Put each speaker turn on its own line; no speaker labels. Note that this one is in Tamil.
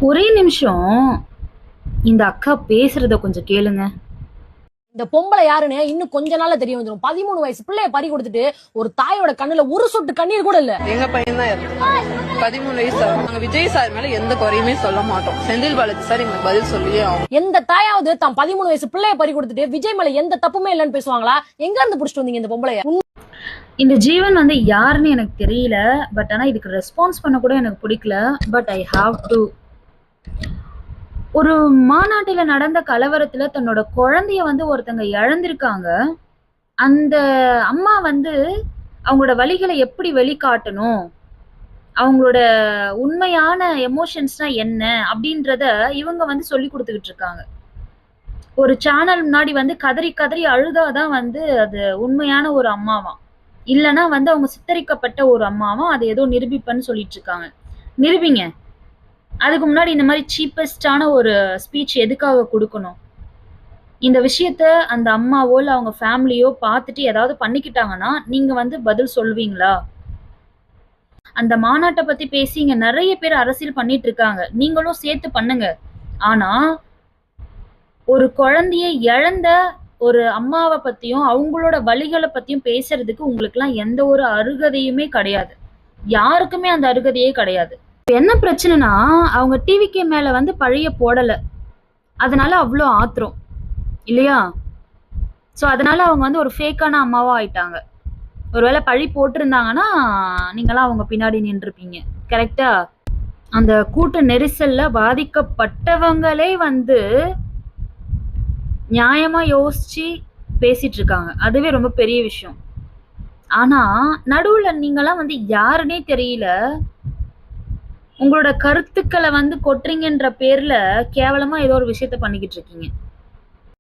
ஒரே நிமிஷம். இந்த அக்கா பேசுறத கொஞ்சம் கேளுங்க.
இந்த பொம்பளை யாருன்னு இன்னும் கொஞ்ச நாள்ல தெரிய வந்துடும். 13 வயசு பிள்ளைய பறி கொடுத்துட்டு ஒரு தாயோட கண்ணுல ஒரு சொட்டு கண்ணீர் கூட இல்ல.
எங்க பையன் தான் 13 வயசு. நாங்க விஜய் சார் மேல எந்த குறையுமே சொல்ல மாட்டோம். செந்தில் பாலாஜி சார் எங்களுக்கு பதில் சொல்லியே ஆகும்.
எந்த தாயாவது தான் 13 வயசு பிள்ளைய பறி கொடுத்துட்டு விஜய் மேல எந்த தப்புமே இல்லைன்னு பேசுவாங்களா? எங்க இருந்து புடிச்சிட்டு வந்தீங்க இந்த பொம்பளைய?
இந்த ஜீவன் வந்து யாருன்னு எனக்கு தெரியல. பட் ஆனா இதுக்கு ரெஸ்பான்ஸ் பண்ண கூட எனக்கு பிடிக்கல. But I have to. ஒரு மாநாட்டில நடந்த கலவரத்துல தன்னோட குழந்தைய வந்து ஒருத்தங்க இழந்திருக்காங்க. அந்த அம்மா வந்து அவங்களோட வலிகளை எப்படி வெளிக்காட்டணும், அவங்களோட உண்மையான எமோஷன்ஸ்னா என்ன அப்படின்றத இவங்க வந்து சொல்லி கொடுத்துக்கிட்டு இருக்காங்க. ஒரு சேனல் முன்னாடி வந்து கதறி கதறி அழுதாதான் வந்து அது உண்மையான ஒரு அம்மாவாம். இல்லைன்னா வந்து அவங்க சித்தரிக்கப்பட்ட ஒரு அம்மாவாம். அது ஏதோ நிரூபிப்பேன்னு சொல்லிட்டு இருக்காங்க. நிரூபிங்க. அதுக்கு முன்னாடி இந்த மாதிரி சீப்பஸ்டான ஒரு ஸ்பீச் எதுக்காக கொடுக்கணும்? இந்த விஷயத்த அந்த அம்மாவோ இல்லை அவங்க ஃபேமிலியோ பார்த்துட்டு ஏதாவது பண்ணிக்கிட்டாங்கன்னா நீங்க வந்து பதில் சொல்வீங்களா? அந்த மாநாட்டை பத்தி பேசி இங்க நிறைய பேர் அரசியல் பண்ணிட்டு இருக்காங்க. நீங்களும் சேர்த்து பண்ணுங்க. ஆனா ஒரு குழந்தைய இழந்த ஒரு அம்மாவை பத்தியும் அவங்களோட வலிகளை பத்தியும் பேசுறதுக்கு உங்களுக்குலாம் எந்த ஒரு அருகதையுமே கிடையாது. யாருக்குமே அந்த அருகதையே கிடையாது. என்ன பிரச்சனைனா அவங்க டிவிக்கு மேல வந்து பழைய போடல, அதனால அவ்வளோ ஆத்திரம் இல்லையா? ஸோ அதனால அவங்க வந்து ஒரு ஃபேக்கான அம்மாவா ஆயிட்டாங்க. ஒருவேளை பழி போட்டிருந்தாங்கன்னா நீங்களாம் அவங்க பின்னாடி நின்றுப்பீங்க. கரெக்டா? அந்த கூட்ட நெரிசல்ல பாதிக்கப்பட்டவங்களே வந்து நியாயமா யோசிச்சு பேசிட்டு இருக்காங்க. அதுவே ரொம்ப பெரிய விஷயம். ஆனா நடுவுல நீங்களாம் வந்து யாருன்னே தெரியல, உங்களோட கருத்துக்களை வந்து கொட்டுறீங்கன்ற பேர்ல கேவலமா ஏதோ ஒரு விஷயத்த பண்ணிக்கிட்டு இருக்கீங்க.